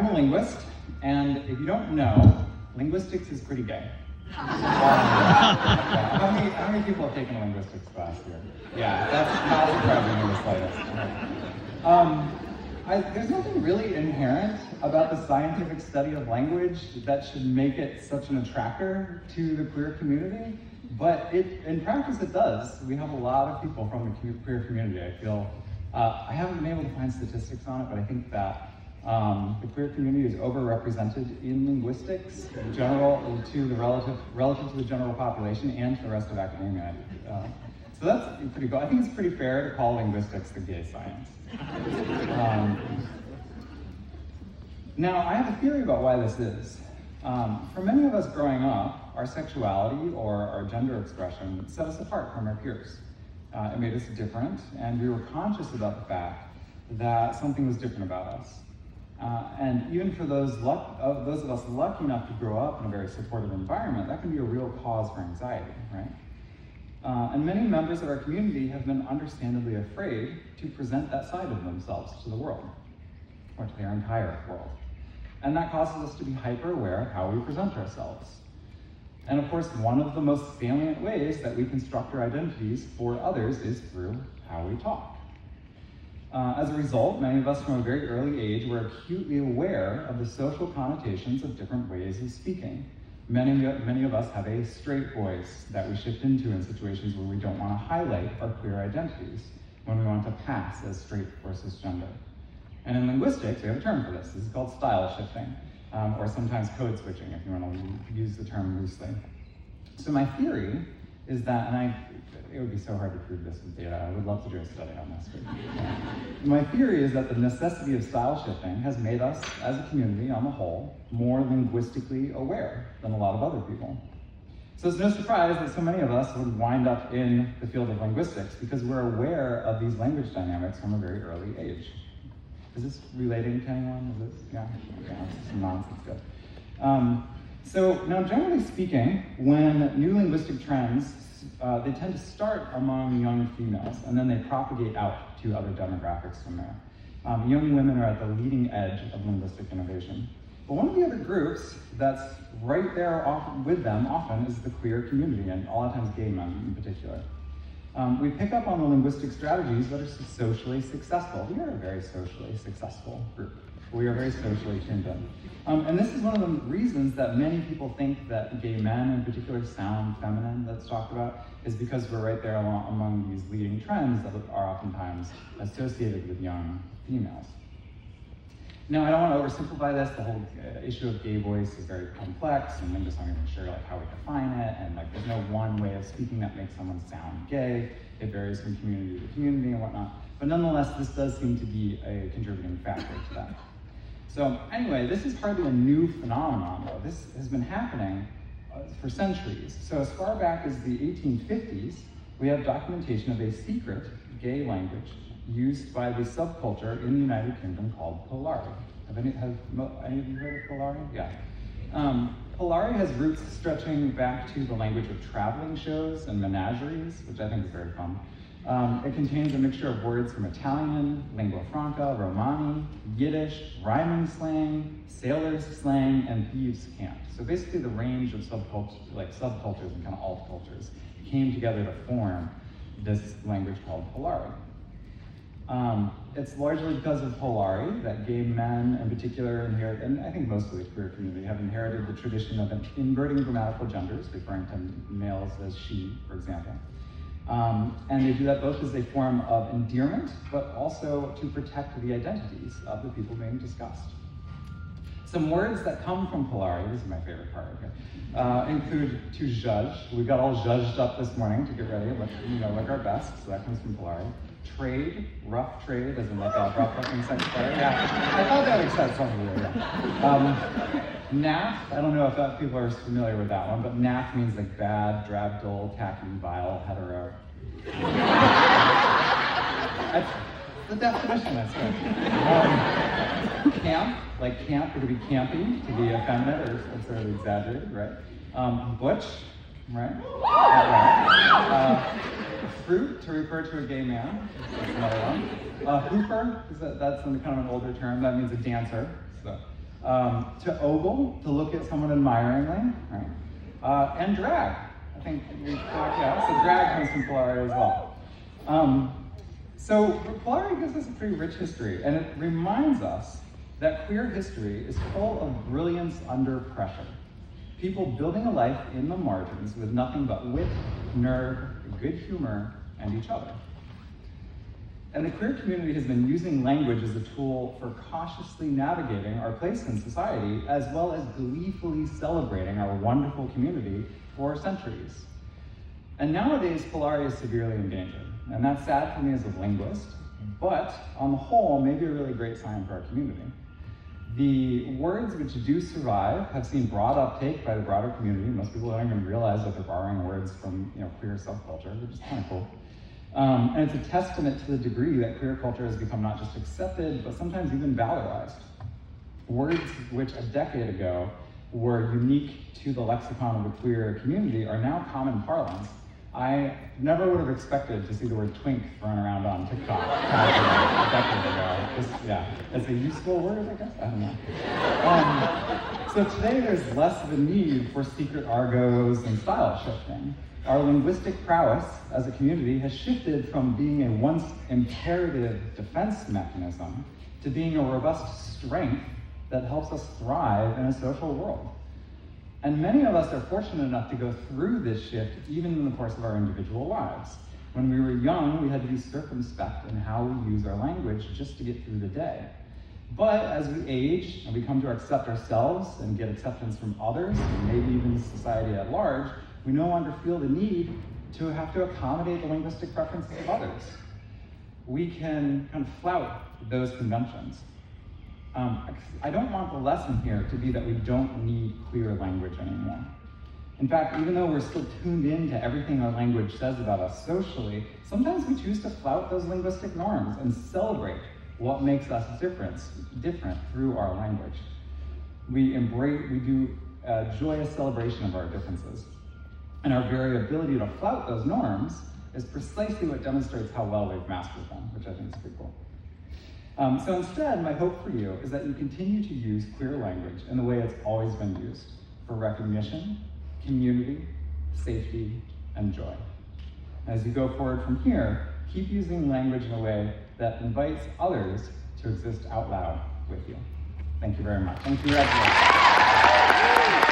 I'm a linguist, and if you don't know, linguistics is pretty gay. How many people have taken a linguistics class here? Yeah, that's not surprising in the slightest. There's nothing really inherent about the scientific study of language that should make it such an attractor to the queer community, but in practice it does. We have a lot of people from the queer community. I feel, I haven't been able to find statistics on it, but I think that the queer community is overrepresented in linguistics, in general, relative to the general population and to the rest of academia. So that's pretty cool. I think it's pretty fair to call linguistics the gay science. Now, I have a theory about why this is. For many of us growing up, our sexuality or our gender expression set us apart from our peers. It made us different, and we were conscious about the fact that something was different about us. And even for those of us lucky enough to grow up in a very supportive environment, that can be a real cause for anxiety, right? And many members of our community have been understandably afraid to present that side of themselves to the world, or to their entire world. And that causes us to be hyper aware of how we present ourselves. And of course, one of the most salient ways that we construct our identities for others is through how we talk. As a result, many of us from a very early age were acutely aware of the social connotations of different ways of speaking. Many of us have a straight voice that we shift into in situations where we don't want to highlight our queer identities, when we want to pass as straight or cisgender. And in linguistics, we have a term for this. This is called style shifting, or sometimes code switching, if you want to use the term loosely. So my theory is that, and it would be so hard to prove this with data. I would love to do a study on this. But, my theory is that the necessity of style shifting has made us, as a community on the whole, more linguistically aware than a lot of other people. So it's no surprise that so many of us would wind up in the field of linguistics because we're aware of these language dynamics from a very early age. Is this relating to anyone? Is this, yeah? Okay, that's some nonsense, good. So now, generally speaking, when new linguistic trends, they tend to start among young females, and then they propagate out to other demographics from there. Young women are at the leading edge of linguistic innovation. But one of the other groups that's right there with them often is the queer community, and a lot of times gay men in particular. We pick up on the linguistic strategies that are socially successful. We are a very socially successful group. We are very socially tuned in. And this is one of the reasons that many people think that gay men in particular sound feminine, that's talked about, is because we're right there among these leading trends that are oftentimes associated with young females. Now, I don't want to oversimplify this. The whole issue of gay voice is very complex, and I'm just not even sure how we define it, and there's no one way of speaking that makes someone sound gay. It varies from community to community and whatnot. But nonetheless, this does seem to be a contributing factor to that. So anyway, this is hardly a new phenomenon, though. This has been happening for centuries. So as far back as the 1850s, we have documentation of a secret gay language used by the subculture in the United Kingdom called Polari. Have any of you heard of Polari? Yeah. Polari has roots stretching back to the language of traveling shows and menageries, which I think is very fun. It contains a mixture of words from Italian, lingua franca, Romani, Yiddish, rhyming slang, sailors slang, and thieves' cant. So basically the range of subcultures and kind of alt cultures came together to form this language called Polari. It's largely because of Polari that gay men in particular inherit, and I think most of the queer community have inherited the tradition of inverting grammatical genders, referring to males as she, for example. And they do that both as a form of endearment, but also to protect the identities of the people being discussed. Some words that come from Polari, this is my favorite part, okay, include to judge. We got all judged up this morning to get ready, like our best, so that comes from Polari. Trade, rough trade, as in like a rough looking sex player. Yeah, I thought that would said something there, yeah. Naff, I don't know if people are familiar with that one, but naff means like bad, drab, dull, tacky, vile, hetero. That's the definition, that's good. Camp, like camp, or to be campy, to be effeminate or sort of exaggerated, right? Butch, right? Fruit, to refer to a gay man, that's another one. Hooper, that's kind of an older term, that means a dancer. So, to ogle, to look at someone admiringly, right? And drag. I think we talked, yeah, so drag comes from Polari as well. So Polari gives us a pretty rich history, and it reminds us that queer history is full of brilliance under pressure. People building a life in the margins with nothing but wit, nerve, good humor, and each other. And the queer community has been using language as a tool for cautiously navigating our place in society, as well as gleefully celebrating our wonderful community for centuries. And nowadays, Polari is severely endangered. And that's sad for me as a linguist, but on the whole, maybe a really great sign for our community. The words which do survive have seen broad uptake by the broader community. Most people don't even realize that they're borrowing words from queer subculture, which is kind of cool. And it's a testament to the degree that queer culture has become not just accepted, but sometimes even valorized. Words which a decade ago were unique to the lexicon of the queer community are now common parlance. I never would have expected to see the word twink thrown around on TikTok a decade ago. It's a useful word, I guess? I don't know. So today there's less of a need for secret argos and style shifting. Our linguistic prowess as a community has shifted from being a once imperative defense mechanism to being a robust strength that helps us thrive in a social world. And many of us are fortunate enough to go through this shift even in the course of our individual lives. When we were young, we had to be circumspect in how we use our language just to get through the day. But as we age and we come to accept ourselves and get acceptance from others, and maybe even society at large, we no longer feel the need to have to accommodate the linguistic preferences of others. We can kind of flout those conventions. I don't want the lesson here to be that we don't need queer language anymore. In fact, even though we're still tuned in to everything our language says about us socially, sometimes we choose to flout those linguistic norms and celebrate what makes us different through our language. We do a joyous celebration of our differences. And our very ability to flout those norms is precisely what demonstrates how well we've mastered them, which I think is pretty cool. So instead, my hope for you is that you continue to use queer language in the way it's always been used, for recognition, community, safety, and joy. As you go forward from here, keep using language in a way that invites others to exist out loud with you. Thank you very much. And congratulations.